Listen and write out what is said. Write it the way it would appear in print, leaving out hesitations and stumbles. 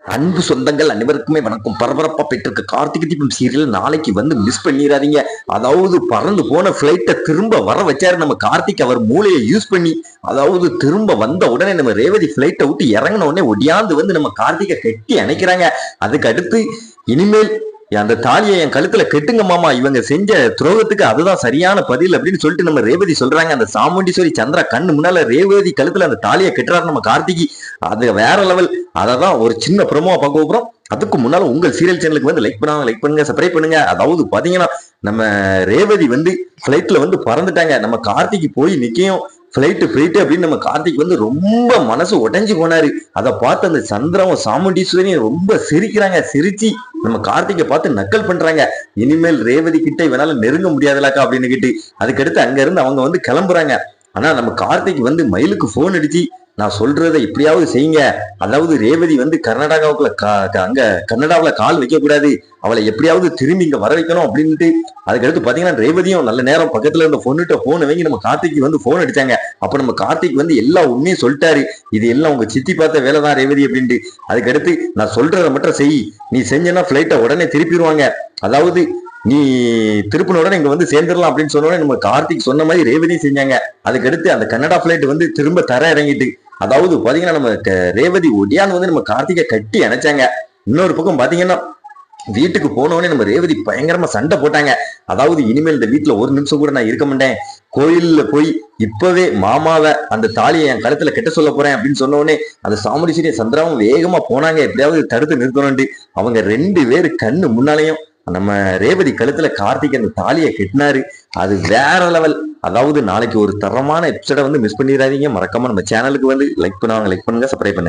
அன்பு சொந்தங்கள் அனைவருக்குமே வணக்கம். பரபரப்பா பெற்றிருக்க கார்த்திகை தீபம் சீரியல் நாளைக்கு வந்து மிஸ் பண்ணிடாதீங்க. அதாவது பறந்து போன பிளைட்டை திரும்ப வர வச்சாரு நம்ம கார்த்திக். அவர் மூளையை யூஸ் பண்ணி, அதாவது திரும்ப வந்த உடனே நம்ம ரேவதி பிளைட்டை விட்டு இறங்கின உடனே ஒடியாந்து வந்து நம்ம கார்த்திகை கட்டி அணைக்கிறாங்க. அதுக்கு அடுத்து இனிமேல் அந்த தாலியை என் கழுத்துல கெட்டுங்க மாமா, இவங்க செஞ்ச துரோகத்துக்கு அதுதான் சரியான பதில் அப்படின்னு சொல்லிட்டு நம்ம ரேவதி சொல்றாங்க. அந்த சாமுண்டீஸ்வரி சந்திரா கண்ணு முன்னால ரேவதி கழுத்துல அந்த தாலியை கெட்டுறாரு நம்ம கார்த்திகி. அது வேற லெவல். அததான் ஒரு சின்ன ப்ரோமோ பார்க்க போறோம். அதுக்கு முன்னால உங்கள் சீரியல் சேனலுக்கு வந்து லைக் பண்ணுங்க, சப்ஸ்கிரைப் பண்ணுங்க. அதாவது பாத்தீங்கன்னா நம்ம ரேவதி வந்து பிளைட்ல வந்து பறந்துட்டாங்க. நம்ம கார்த்திகை போய் நிக்கையும் பிளைட்டு அப்படின்னு நம்ம கார்த்திக் வந்து ரொம்ப மனசு உடைஞ்சு போனாரு. அதை பார்த்து அந்த சந்திராவும் சாமுண்டீஸ்வரியும் ரொம்ப சிரிக்கிறாங்க. சிரிச்சு நம்ம கார்த்திகை பார்த்து நக்கல் பண்றாங்க. இனிமேல் ரேவதி கிட்ட இவனால நெருங்க முடியாதலாக்கா அப்படின்னு கேட்டு அதுக்கடுத்து அங்க இருந்து அவங்க வந்து கிளம்புறாங்க. ஆனா நம்ம கார்த்திக் வந்து மயிலுக்கு போன் அடிச்சு, நான் சொல்றதை எப்படியாவது செய்யுங்க, அதாவது ரேவதி வந்து கர்நாடகாவுல கால் வைக்க கூடாது, அவளை எப்படியாவது திரும்பி இங்க வர வைக்கணும் அப்படின்ட்டு. அதுக்கடுத்து பாத்தீங்கன்னா ரேவதியும் நல்ல நேரம் பக்கத்துல இருந்த பொண்ணுகிட்ட போன் வாங்கி நம்ம கார்த்திக்கு வந்து போன் அடிச்சாங்க. அப்ப நம்ம கார்த்திக் வந்து எல்லா உண்மையும் சொல்லிட்டாரு. இது எல்லாம் உங்க சித்தி பார்த்த வேலைதான் ரேவதி அப்படின்ட்டு. அதுக்கடுத்து நான் சொல்றதை மட்டும் செய், நீ செஞ்சனா பிளைட்டை உடனே திருப்பிடுவாங்க, அதாவது நீ திருப்பின உடனே இங்க வந்து சேர்ந்துடலாம் அப்படின்னு சொன்ன நம்ம கார்த்திக் சொன்ன மாதிரி ரேவதியும் செஞ்சாங்க. அதுக்கடுத்து அந்த கன்னடா பிளைட் வந்து திரும்ப தர இறங்கிட்டு, அதாவது பாத்தீங்கன்னா நம்ம ரேவதி ஒடியான்னு வந்து நம்ம கார்த்திகை கட்டி அணைச்சாங்க. இன்னொரு பக்கம் பாத்தீங்கன்னா வீட்டுக்கு போனவனே நம்ம ரேவதி பயங்கரமா சண்டை போட்டாங்க. அதாவது இனிமேல் இந்த வீட்டுல ஒரு நிமிஷம் கூட நான் இருக்க மாட்டேன், கோயில்ல போய் இப்பவே மாமாவை அந்த தாலியை என் கழுத்துல கெட்ட சொல்ல போறேன் அப்படின்னு சொன்னோடனே அந்த சாமுண்டீஸ்வரி சந்திராவும் வேகமா போனாங்க எப்படியாவது தடுத்து நிறுத்தணும்ட்டு. அவங்க 2 பேரு கண்ணு முன்னாலேயும் நம்ம ரேவதி கழுத்துல கார்த்திக் அந்த தாலியை கெட்டினாரு. அது வேற லெவல். அதாவது நாளைக்கு ஒரு தரமான எபிசோட வந்து மிஸ் பண்ணிடாதீங்க. மறக்காம நம்ம சேனலுக்கு வந்து லைக் பண்ணுங்க, சப்ஸ்கிரைப் பண்ணுங்க.